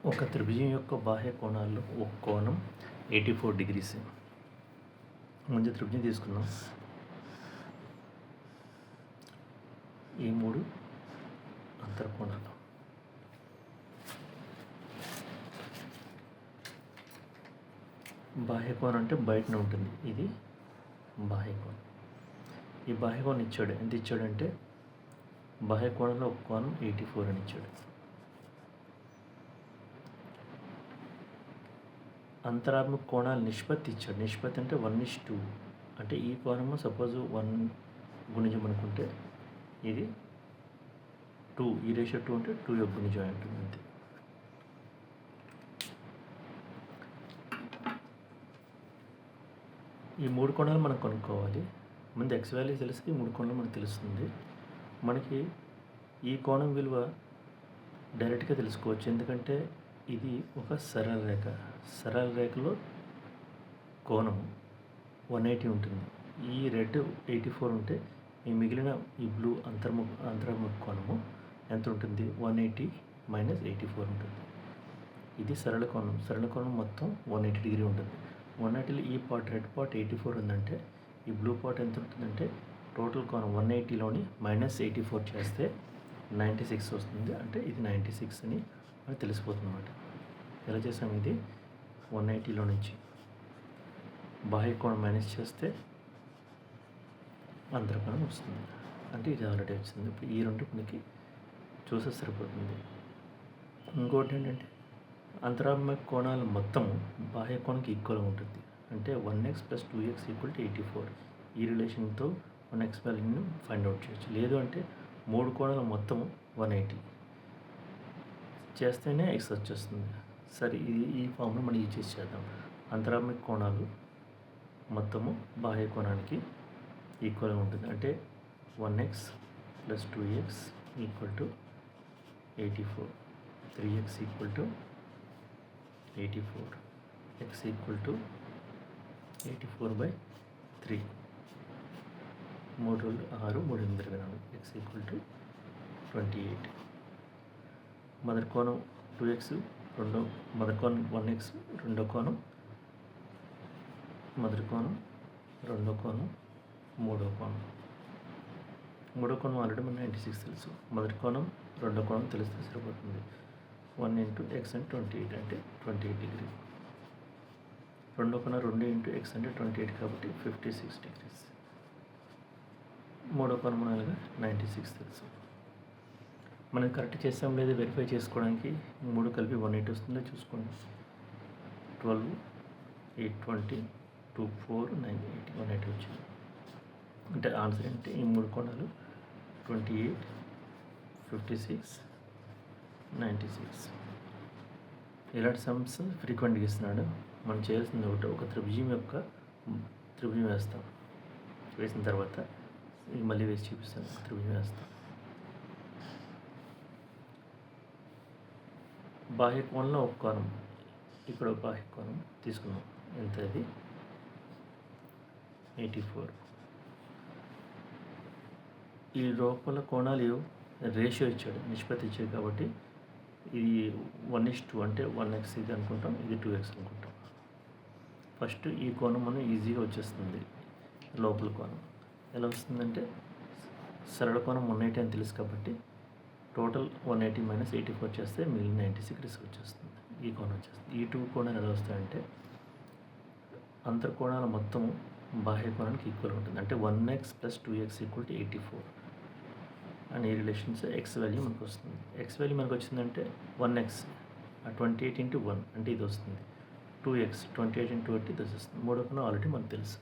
ఒక త్రిభుజం యొక్క బాహ్య కోణాల్లో ఒక కోణం 84 డిగ్రీస్. ముందు త్రిభుజం తీసుకుందాం. ఈ 3 అంతర్కోణాలు. బాహ్య కోణం అంటే బయటనే ఉంటుంది. ఇది బాహ్య కోణం. ఈ బాహ్య కోణం ఇచ్చాడు. ఎంత ఇచ్చాడంటే బాహ్య కోణంలో ఒక కోణం 84 అని ఇచ్చాడు. అంతరాత్మక కోణాల నిష్పత్తి ఇచ్చాడు. నిష్పత్తి అంటే 1:2. అంటే ఈ కోణము సపోజ్ 1 గుణిజం అనుకుంటే ఇది 2. ఈ రేషియో 2 అంటే 2 యొక్క గుణిజం ఉంటుంది అంతే. ఈ 3 కోణాలు మనం కనుక్కోవాలి. ముందు ఎక్స్ వాల్యూ తెలిస్తే ఈ 3 కోణాలు మనకు తెలుస్తుంది. మనకి ఈ కోణం విలువ డైరెక్ట్గా తెలుసుకోవచ్చు. ఎందుకంటే ఇది ఒక సరళ రేఖ. సరళ రేఖలో కోణం 180 ఉంటుంది. ఈ రెడ్ 84 ఉంటే ఈ మిగిలిన ఈ బ్లూ అంతర్ముఖ కోణము ఎంత ఉంటుంది? 180 - 84 ఉంటుంది. ఇది సరళ కోణం. సరళ కోణం మొత్తం 180 డిగ్రీ ఉంటుంది. 180లో ఈ పార్ట్ రెడ్ పార్ట్ 84 ఉందంటే ఈ బ్లూ పార్ట్ ఎంత ఉంటుందంటే టోటల్ కోణం 180లోని -84 చేస్తే 96 వస్తుంది. అంటే ఇది 96 అని మనకు తెలిసిపోతుంది అన్నమాట. ఎలా చేసాము? ఇది 180లో నుంచి బాహ్య కోణం మైనస్ చేస్తే అంతర్కోణం వస్తుంది. అంటే ఇది ఆల్రెడీ వచ్చింది. ఇప్పుడు ఈ రెండు మనకి చూస్తే సరిపోతుంది. ఇంకోటి ఏంటంటే అంతరాత్మక కోణాలు మొత్తం బాహ్య కోణంకి ఈక్వల్గా ఉంటుంది. అంటే 1x + 2x = 84. ఈ రిలేషన్తో 1x వాల్యూని ఫైండ్ అవుట్ చేయొచ్చు. లేదు అంటే 3 కోణాల మొత్తం 180 చేస్తేనే x వచ్చేస్తుంది. సరే, ఈ ఫార్ములా మనం యూజ్ చేసి చేద్దాం. అంతరాత్మక కోణాలు మొత్తము బాహ్య కోణానికి ఈక్వల్గా ఉంటుంది. అంటే 1x + 2x = 84, 3x = 84, x = 84/3. 3 2 6, 3 8 24, x = 28. మొదటి కోణం 2x, మొదటి కోణం 1x, రెండో కోణం మొదటి కోణం, రెండో కోణం, మూడో కోణం. మూడో కోణం ఆల్రెడీ మనకు 96 తెలుసు. మొదటి కోణం, రెండో కోణం తెలిస్తే సరిపోతుంది. 1 × x అంటే 28 అంటే 28 డిగ్రీ. రెండో కోణం 2 × x అంటే 28 కాబట్టి 56 డిగ్రీస్. మూడో కోణం మనకు 96 తెలుసు. మనం కరెక్ట్ చేసాం లేదా వెరిఫై చేసుకోవడానికి 3 కలిపి 180 వస్తుందో చూసుకోండి. 12, 8, 20, 2, 4, 9, 8, 180 వచ్చింది. అంటే ఆన్సర్ ఏంటి? ఈ 3 కోణాలు 28, 56, 96. ఇలాంటి సమ్స్ ఫ్రీక్వెంట్గా ఇస్తున్నాడు. మనం చేయాల్సింది ఒక త్రిభుజం వేస్తాం. వేసిన తర్వాత మళ్ళీ వేసి చూపిస్తాను. త్రిభుజం వేస్తాం. బాహ్య కోణంలో ఒక కోణం, ఇక్కడ ఒక బాహ్య కోణం తీసుకున్నాం. ఎంత? అది 84. ఈ లోపల కోణాలు రేషియో ఇచ్చాడు, నిష్పత్తి ఇచ్చాడు. కాబట్టి ఇది 1:2 అంటే 1x ఇది అనుకుంటాం, ఇది 2x అనుకుంటాం. ఫస్ట్ ఈ కోణం మనం ఈజీగా వచ్చేస్తుంది. లోపల కోణం ఎలా వస్తుందంటే సరళ కోణం 180 అని తెలుసు కాబట్టి టోటల్ 180 - 84 చేస్తే మిగిలిన 96 డిగ్రీస్ వచ్చేస్తుంది. ఈ కోణం వచ్చేస్తుంది. ఈ 2 కోణాలు ఎలా వస్తాయంటే అంతర్కోణాల మొత్తం బాహ్య కోణానికి ఈక్వల్ ఉంటుంది. అంటే 1x + 2x = 84 అని ఈ రిలేషన్స్ ఎక్స్ వాల్యూ మనకు వస్తుంది. ఎక్స్ వాల్యూ మనకు వచ్చిందంటే 1x 28 × 1 అంటే ఇది వస్తుంది. 2x 28 × 2 అంటే ఇది వస్తుంది. మూడో కోణం ఆల్రెడీ మనకు తెలుసు.